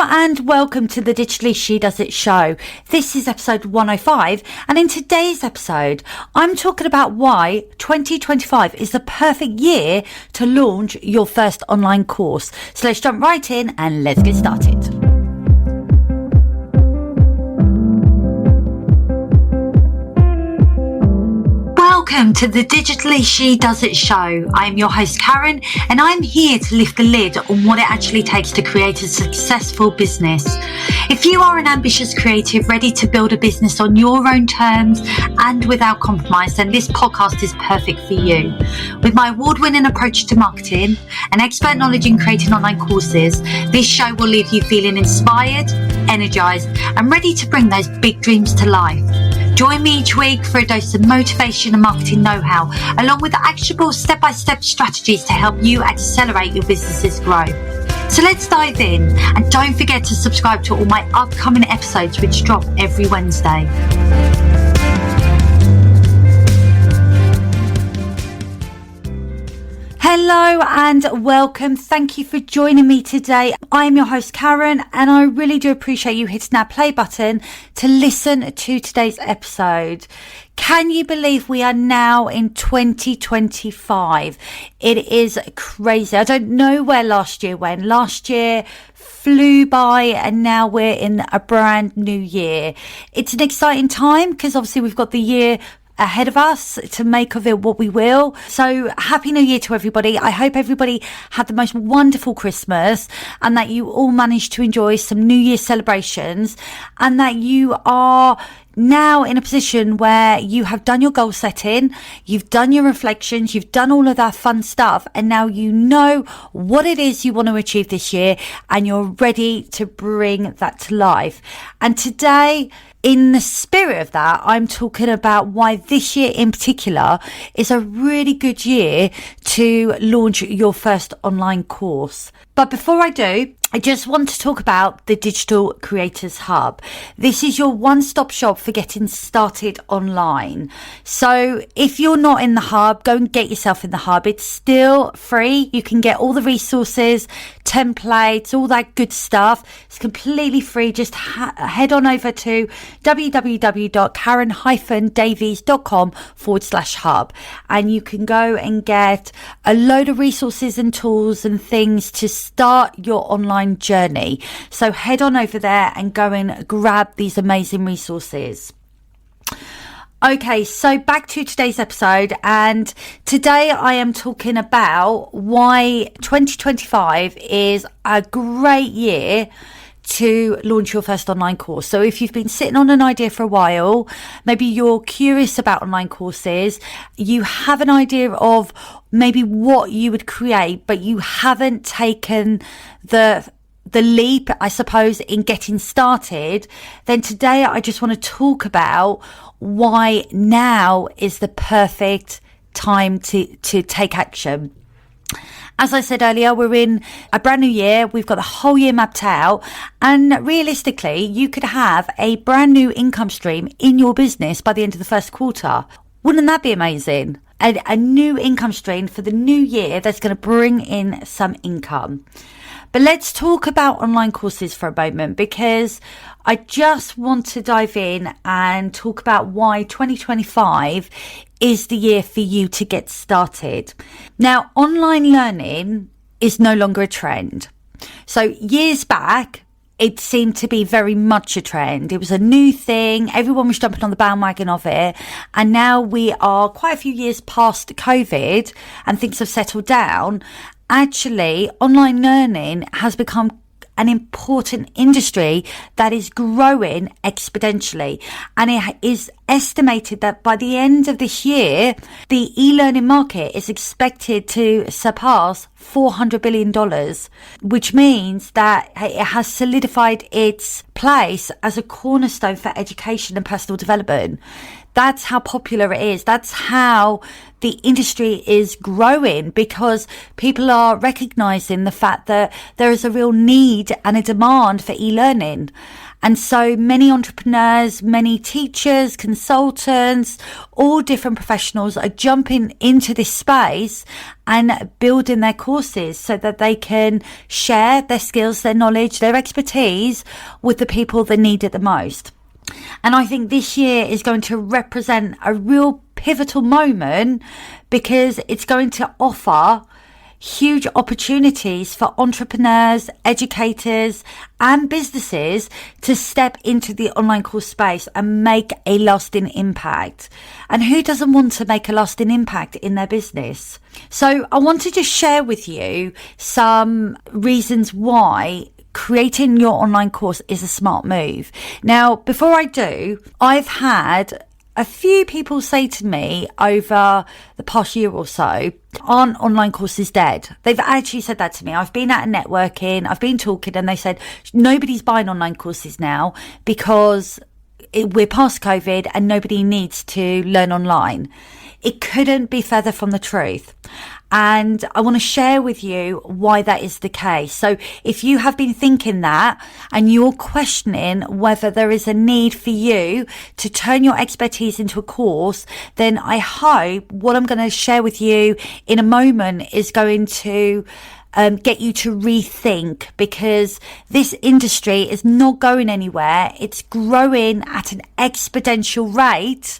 and welcome to the Digitally She Does It show. This is episode 105, and in today's episode I'm talking about why 2025 is the perfect year to launch your first online course. So let's jump right in and let's get started. Welcome to the Digitally She Does It show. I am your host Karen, and I'm here to lift the lid on what it actually takes to create a successful business. If you are an ambitious creative ready to build a business on your own terms and without compromise, then this podcast is perfect for you. With my award-winning approach to marketing and expert knowledge in creating online courses, this show will leave you feeling inspired, energized, and ready to bring those big dreams to life. Join me each week for a dose of motivation and marketing know-how, along with actionable step-by-step strategies to help you accelerate your business's growth. So let's dive in, and don't forget to subscribe to all my upcoming episodes, which drop every Wednesday. Hello and welcome. Thank you for joining me today. I am your host Karen, and I really do appreciate you hitting that play button to listen to today's episode. Can you believe we are now in 2025? It is crazy. I don't know where last year went. Last year flew by and now we're in a brand new year. It's an exciting time because obviously we've got the year ahead of us to make of it what we will. So happy new year to everybody. I hope everybody had the most wonderful Christmas and that you all managed to enjoy some New Year celebrations, and that you are now in a position where you have done your goal setting, you've done your reflections, you've done all of that fun stuff, and now you know what it is you want to achieve this year and you're ready to bring that to life. And today, in the spirit of that, I'm talking about why this year in particular is a really good year to launch your first online course. But before I do, I just want to talk about the Digital Creators Hub. This is your one-stop shop for getting started online. So if you're not in the hub, go and get yourself in the hub. It's still free. You can get all the resources, templates, all that good stuff. It's completely free. Just head on over to www.karen-davies.com/hub, and you can go and get a load of resources and tools and things to start your online journey. So head on over there and go and grab these amazing resources. Okay, so back to today's episode, and today I am talking about why 2025 is a great year to launch your first online course. So if you've been sitting on an idea for a while, maybe you're curious about online courses, you have an idea of maybe what you would create, but you haven't taken the leap, I suppose, in getting started, then today I just want to talk about why now is the perfect time to take action. As I said earlier, we're in a brand new year. We've got the whole year mapped out, and realistically, you could have a brand new income stream in your business by the end of the first quarter. Wouldn't that be amazing? A new income stream for the new year that's going to bring in some income. But let's talk about online courses for a moment, because I just want to dive in and talk about why 2025 is the year for you to get started. Now, online learning is no longer a trend. So years back, it seemed to be very much a trend. It was a new thing. Everyone was jumping on the bandwagon of it. And now we are quite a few years past COVID and things have settled down. Actually, online learning has become an important industry that is growing exponentially. And it is estimated that by the end of this year, the e-learning market is expected to surpass $400 billion, which means that it has solidified its place as a cornerstone for education and personal development. That's how popular it is. That's how the industry is growing, because people are recognizing the fact that there is a real need and a demand for e-learning. And so many entrepreneurs, many teachers, consultants, all different professionals are jumping into this space and building their courses so that they can share their skills, their knowledge, their expertise with the people that need it the most. And I think this year is going to represent a real pivotal moment because it's going to offer huge opportunities for entrepreneurs, educators, and businesses to step into the online course space and make a lasting impact. And who doesn't want to make a lasting impact in their business? So I want to just share with you some reasons why creating your online course is a smart move. Now, before I do, I've had a few people say to me over the past year or so, aren't online courses dead? They've actually said that to me. I've been at a networking, I've been talking, and they said nobody's buying online courses now because we're past COVID and nobody needs to learn online. It couldn't be further from the truth. And I want to share with you why that is the case. So if you have been thinking that and you're questioning whether there is a need for you to turn your expertise into a course, then I hope what I'm going to share with you in a moment is going to get you to rethink, because this industry is not going anywhere. It's growing at an exponential rate.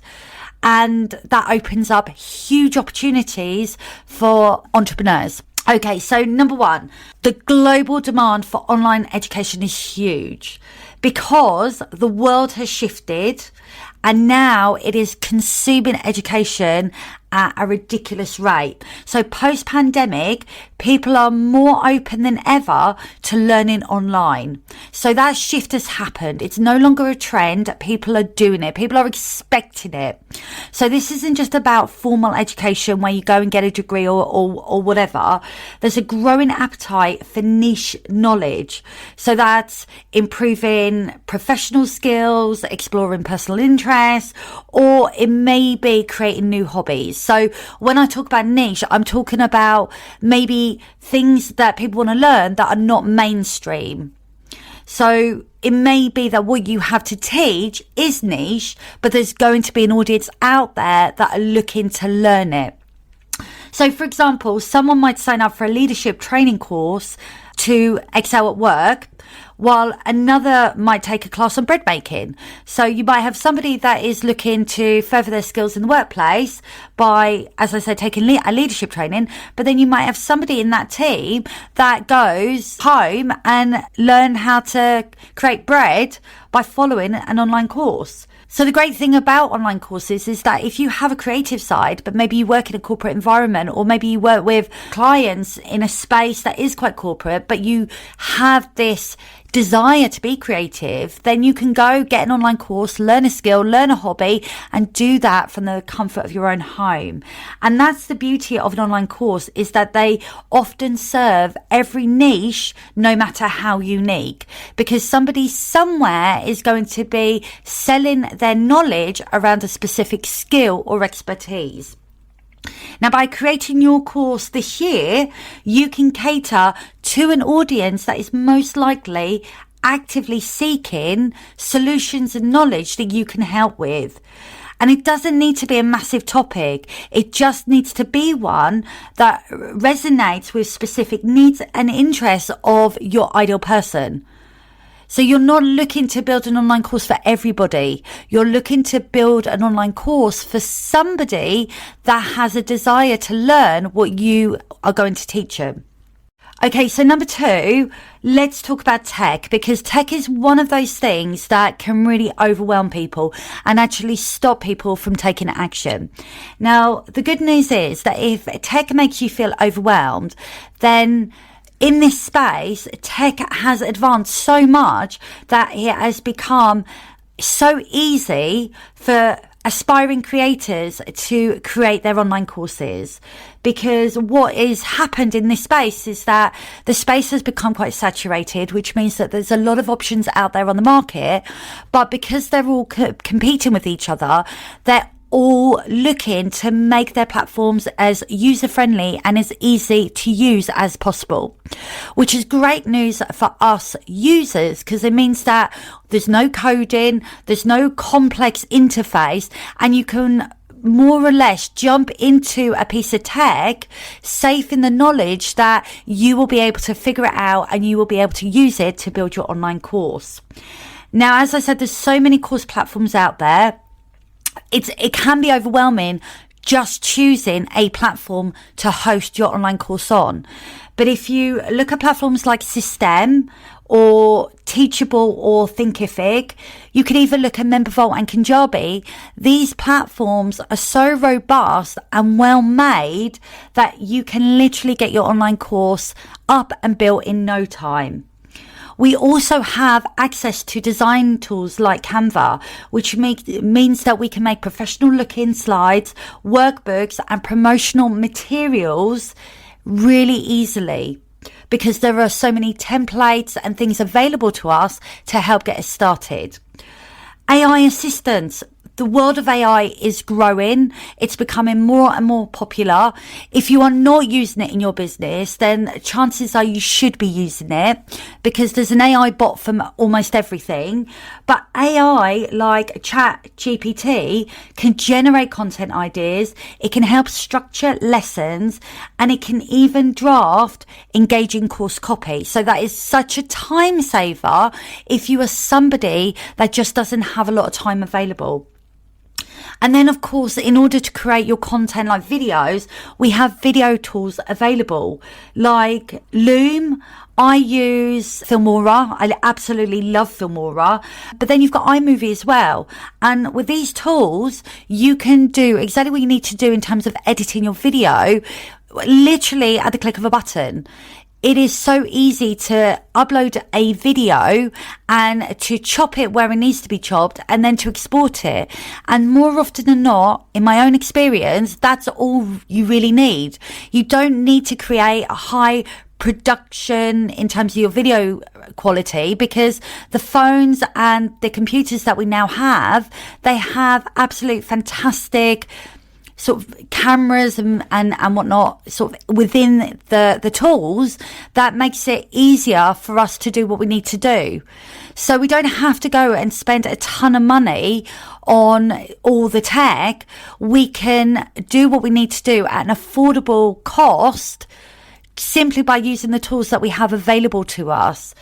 And that opens up huge opportunities for entrepreneurs. Okay, so number one, the global demand for online education is huge because the world has shifted and now it is consuming education at a ridiculous rate. So post-pandemic, people are more open than ever to learning online. So that shift has happened. It's no longer a trend. People are doing it. People are expecting it. So this isn't just about formal education where you go and get a degree or whatever. There's a growing appetite for niche knowledge. So that's improving professional skills, exploring personal interests, or it may be creating new hobbies. So when I talk about niche, I'm talking about maybe things that people want to learn that are not mainstream. So it may be that what you have to teach is niche, but there's going to be an audience out there that are looking to learn it. So for example, someone might sign up for a leadership training course to excel at work, while another might take a class on bread making. So you might have somebody that is looking to further their skills in the workplace by, as I said, taking a leadership training, but then you might have somebody in that team that goes home and learn how to create bread by following an online course. So the great thing about online courses is that if you have a creative side, but maybe you work in a corporate environment, or maybe you work with clients in a space that is quite corporate, but you have this desire to be creative, then you can go get an online course, learn a skill, learn a hobby, and do that from the comfort of your own home. And that's the beauty of an online course, is that they often serve every niche, no matter how unique, because somebody somewhere is going to be selling their knowledge around a specific skill or expertise. Now, by creating your course this year, you can cater to an audience that is most likely actively seeking solutions and knowledge that you can help with. And it doesn't need to be a massive topic. It just needs to be one that resonates with specific needs and interests of your ideal person. So you're not looking to build an online course for everybody. You're looking to build an online course for somebody that has a desire to learn what you are going to teach them. Okay, so number two, let's talk about tech, because tech is one of those things that can really overwhelm people and actually stop people from taking action. Now, the good news is that if tech makes you feel overwhelmed, then in this space, tech has advanced so much that it has become so easy for aspiring creators to create their online courses. Because what is happened in this space is that the space has become quite saturated, which means that there's a lot of options out there on the market. But because they're all competing with each other, they're all looking to make their platforms as user-friendly and as easy to use as possible, which is great news for us users because it means that there's no coding, there's no complex interface, and you can more or less jump into a piece of tech safe in the knowledge that you will be able to figure it out and you will be able to use it to build your online course. Now, as I said, there's so many course platforms out there. It can be overwhelming just choosing a platform to host your online course on. But if you look at platforms like System or Teachable or Thinkific, you could even look at MemberVault and Kajabi. These platforms are so robust and well made that you can literally get your online course up and built in no time. We also have access to design tools like Canva, which means that we can make professional looking slides, workbooks and promotional materials really easily because there are so many templates and things available to us to help get us started. AI assistants. The world of AI is growing. It's becoming more and more popular. If you are not using it in your business, then chances are you should be using it because there's an AI bot for almost everything. But AI, like ChatGPT, can generate content ideas. It can help structure lessons and it can even draft engaging course copy. So that is such a time saver if you are somebody that just doesn't have a lot of time available. And then, of course, in order to create your content like videos, we have video tools available like Loom. I use Filmora. I absolutely love Filmora. But then you've got iMovie as well. And with these tools, you can do exactly what you need to do in terms of editing your video, literally at the click of a button. It is so easy to upload a video and to chop it where it needs to be chopped and then to export it. And more often than not, in my own experience, that's all you really need. You don't need to create a high production in terms of your video quality because the phones and the computers that we now have, they have absolute fantastic sort of cameras and whatnot sort of within the tools that makes it easier for us to do what we need to do. So we don't have to go and spend a ton of money on all the tech. We can do what we need to do at an affordable cost simply by using the tools that we have available to us.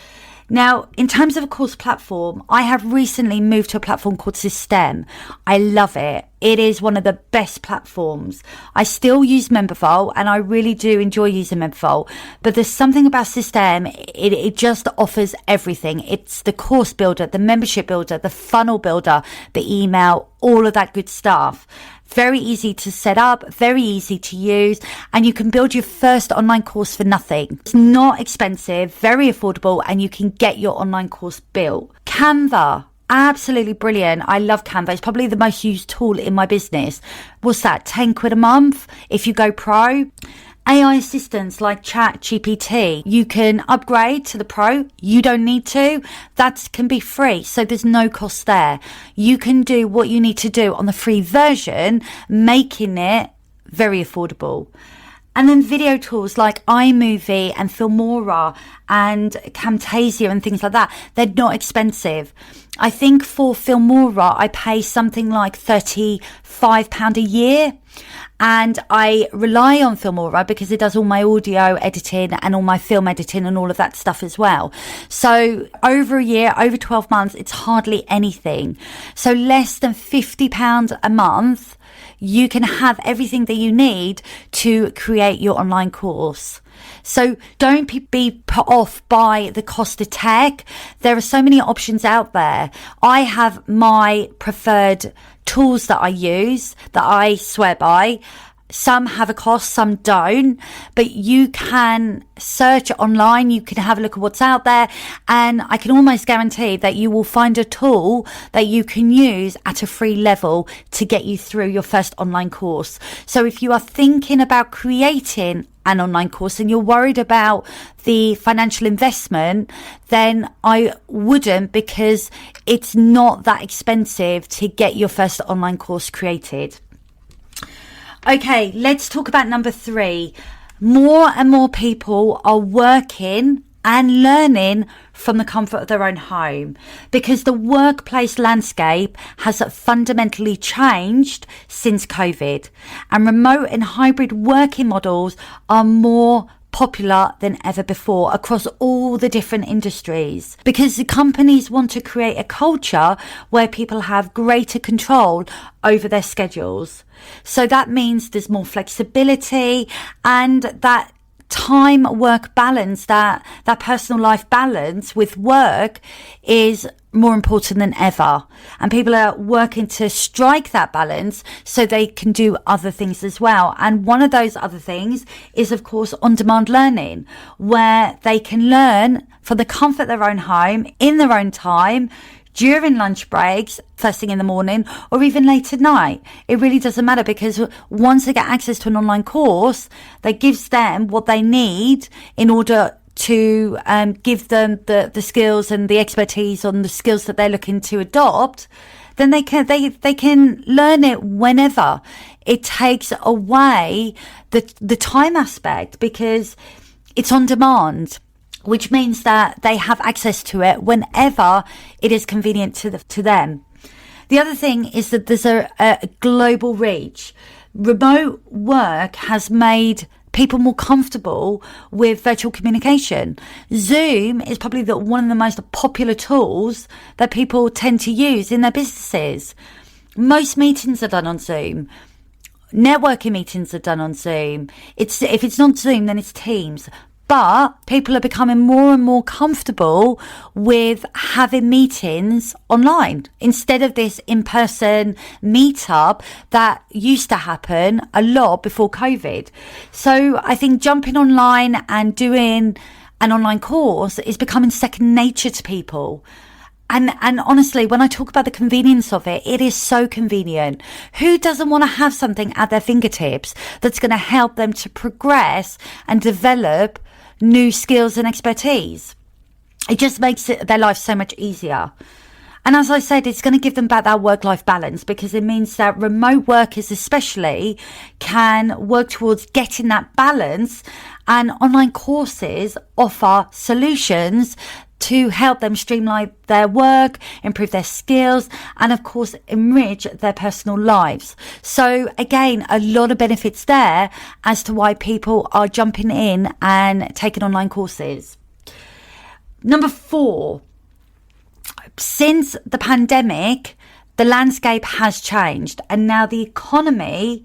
Now, in terms of a course platform, I have recently moved to a platform called System. I love it. It is one of the best platforms. I still use MemberVault and I really do enjoy using MemberVault, but there's something about System. It just offers everything. It's the course builder, the membership builder, the funnel builder, the email, all of that good stuff. Very easy to set up, very easy to use, and you can build your first online course for nothing. It's not expensive, very affordable, and you can get your online course built. Canva, absolutely brilliant. I love Canva. It's probably the most used tool in my business. What's that, 10 quid a month if you go pro? AI assistants like ChatGPT, you can upgrade to the pro. You don't need to. That can be free. So there's no cost there. You can do what you need to do on the free version, making it very affordable. And then video tools like iMovie and Filmora and Camtasia and things like that, they're not expensive. I think for Filmora, I pay something like £35 a year. And I rely on Filmora because it does all my audio editing and all my film editing and all of that stuff as well. So over a year, over 12 months, it's hardly anything. So less than £50 a month, you can have everything that you need to create your online course. So don't be put off by the cost of tech. There are so many options out there. I have my preferred tools that I use, that I swear by. Some have a cost, some don't, but you can search online, you can have a look at what's out there, and I can almost guarantee that you will find a tool that you can use at a free level to get you through your first online course. So if you are thinking about creating an online course and you're worried about the financial investment, then I wouldn't, because it's not that expensive to get your first online course created. Okay, let's talk about number 3. More and more people are working and learning from the comfort of their own home, because the workplace landscape has fundamentally changed since COVID, and remote and hybrid working models are more popular than ever before across all the different industries, because the companies want to create a culture where people have greater control over their schedules. So that means there's more flexibility, and that time work balance, that personal life balance with work is more important than ever, and people are working to strike that balance so they can do other things as well. And one of those other things is, of course, on-demand learning, where they can learn from the comfort of their own home, in their own time, during lunch breaks, first thing in the morning, or even late at night. It really doesn't matter, because once they get access to an online course that gives them what they need in order to give them the skills and the expertise on the skills that they're looking to adopt, then they can learn it whenever. It takes away the time aspect, because it's on demand, which means that they have access to it whenever it is convenient to them. The other thing is that there's a global reach. Remote work has made people more comfortable with virtual communication. Zoom is probably one of the most popular tools that people tend to use in their businesses. Most meetings are done on Zoom. Networking meetings are done on Zoom. If it's not Zoom, then it's Teams. But people are becoming more and more comfortable with having meetings online instead of this in-person meetup that used to happen a lot before COVID. So I think jumping online and doing an online course is becoming second nature to people. And honestly, when I talk about the convenience of it, it is so convenient. Who doesn't want to have something at their fingertips that's going to help them to progress and develop new skills and expertise? It just makes their life so much easier. And as I said, it's going to give them back that work-life balance, because it means that remote workers especially can work towards getting that balance, and online courses offer solutions to help them streamline their work, improve their skills, and of course enrich their personal lives. So again, a lot of benefits there as to why people are jumping in and taking online courses. Number 4, since the pandemic, the landscape has changed, and now the economy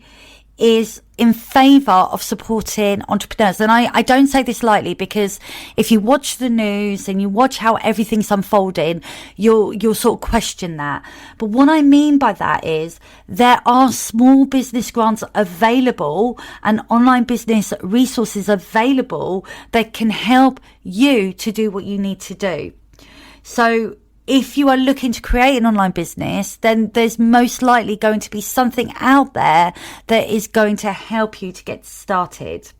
is in favour of supporting entrepreneurs. And I don't say this lightly, because if you watch the news and you watch how everything's unfolding, you'll sort of question that. But what I mean by that is there are small business grants available and online business resources available that can help you to do what you need to do. So if you are looking to create an online business, then there's most likely going to be something out there that is going to help you to get started.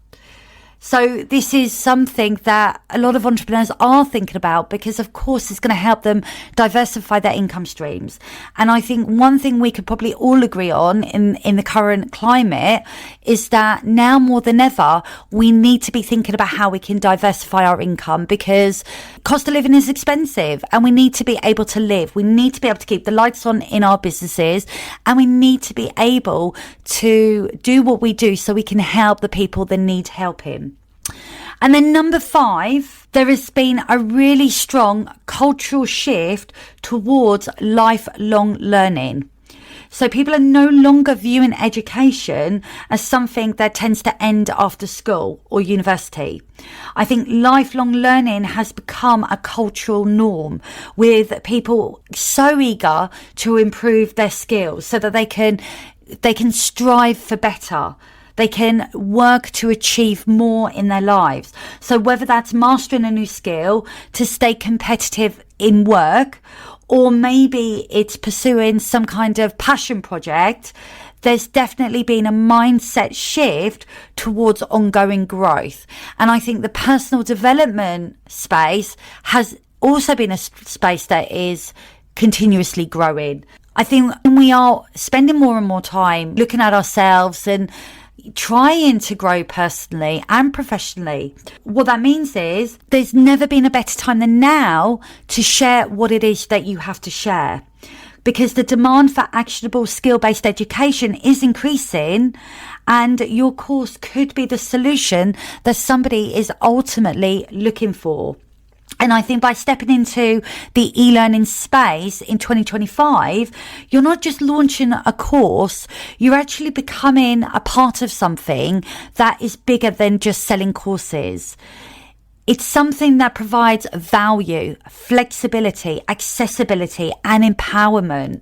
So this is something that a lot of entrepreneurs are thinking about, because of course it's going to help them diversify their income streams. And I think one thing we could probably all agree on in the current climate is that now more than ever, we need to be thinking about how we can diversify our income, because cost of living is expensive and we need to be able to live. We need to be able to keep the lights on in our businesses, and we need to be able to do what we do so we can help the people that need helping. And then number 5, there has been a really strong cultural shift towards lifelong learning. So people are no longer viewing education as something that tends to end after school or university. I think lifelong learning has become a cultural norm, with people so eager to improve their skills so that they can strive for better. they can work to achieve more in their lives. So whether that's mastering a new skill to stay competitive in work, or maybe it's pursuing some kind of passion project, there's definitely been a mindset shift towards ongoing growth. And I think the personal development space has also been a space that is continuously growing. I think when we are spending more and more time looking at ourselves and trying to grow personally and professionally, what that means is there's never been a better time than now to share what it is that you have to share, because the demand for actionable skill-based education is increasing, and your course could be the solution that somebody is ultimately looking for. And I think by stepping into the e-learning space in 2025, you're not just launching a course, you're actually becoming a part of something that is bigger than just selling courses. It's something that provides value, flexibility, accessibility, and empowerment.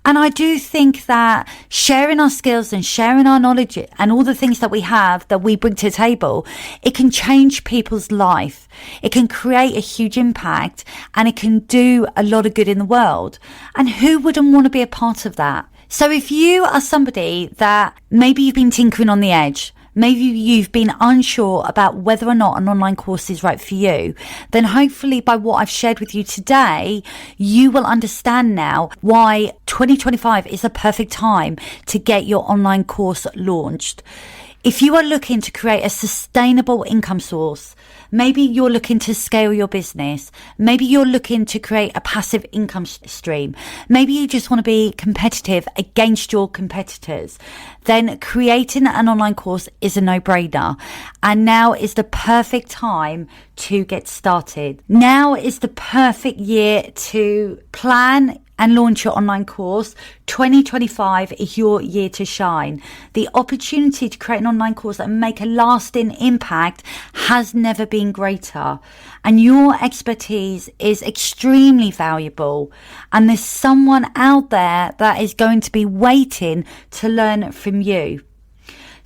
And I do think that sharing our skills and sharing our knowledge and all the things that we have that we bring to the table, it can change people's life. It can create a huge impact, and it can do a lot of good in the world. And who wouldn't want to be a part of that? So if you are somebody that maybe you've been tinkering on the edge, maybe you've been unsure about whether or not an online course is right for you, then hopefully by what I've shared with you today, you will understand now why 2025 is a perfect time to get your online course launched. If you are looking to create a sustainable income source, maybe you're looking to scale your business, maybe you're looking to create a passive income stream, maybe you just want to be competitive against your competitors, then creating an online course is a no-brainer. And now is the perfect time to get started. Now is the perfect year to plan and launch your online course. 2025 is your year to shine. The opportunity to create an online course and make a lasting impact has never been greater. And your expertise is extremely valuable. And there's someone out there that is going to be waiting to learn from you.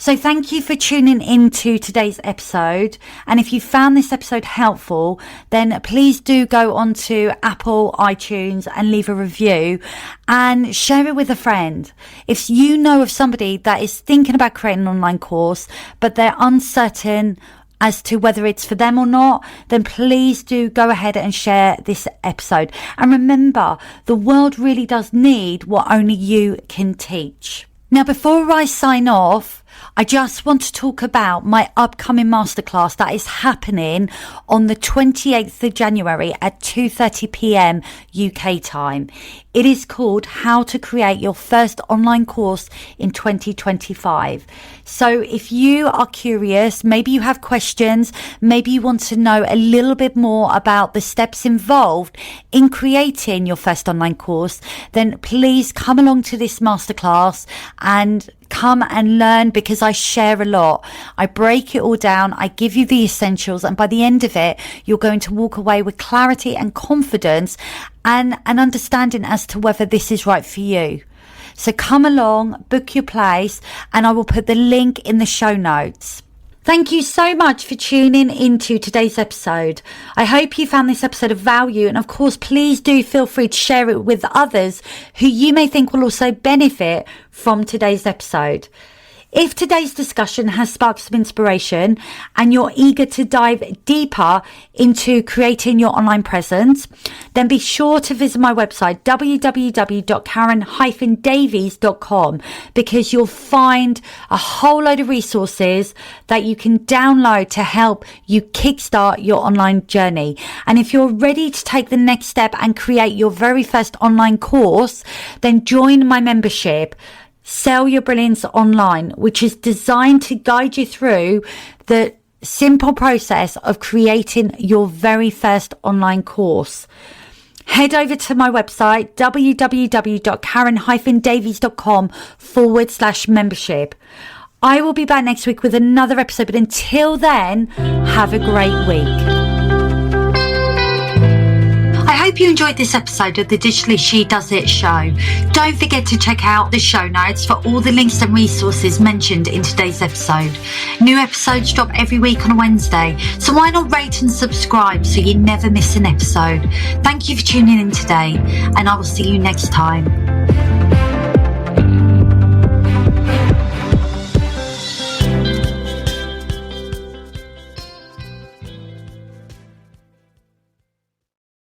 So thank you for tuning into today's episode. And if you found this episode helpful, then please do go onto Apple, iTunes and leave a review and share it with a friend. If you know of somebody that is thinking about creating an online course, but they're uncertain as to whether it's for them or not, then please do go ahead and share this episode. And remember, the world really does need what only you can teach. Now, before I sign off, I just want to talk about my upcoming masterclass that is happening on the 28th of January at 2:30 p.m. UK time. It is called How to Create Your First Online Course in 2025. So if you are curious, maybe you have questions, maybe you want to know a little bit more about the steps involved in creating your first online course, then please come along to this masterclass and come and learn, because I share a lot. I break it all down. I give you the essentials. And by the end of it, you're going to walk away with clarity and confidence and an understanding as to whether this is right for you. So come along, book your place, and I will put the link in the show notes. Thank you so much for tuning into today's episode. I hope you found this episode of value. And of course, please do feel free to share it with others who you may think will also benefit from today's episode. If today's discussion has sparked some inspiration and you're eager to dive deeper into creating your online presence, then be sure to visit my website, www.karen-davies.com, because you'll find a whole load of resources that you can download to help you kickstart your online journey. And if you're ready to take the next step and create your very first online course, then join my membership, Sell Your Brilliance Online, which is designed to guide you through the simple process of creating your very first online course. Head over to my website, www.karen-davies.com/membership. I will be back next week with another episode, but until then, have a great week. I hope hope you enjoyed this episode of the Digitally She Does It show. Don't forget to check out the show notes for all the links and resources mentioned in today's episode. New episodes drop every week on a Wednesday, so why not rate and subscribe so you never miss an episode. Thank you for tuning in today, and I will see you next time.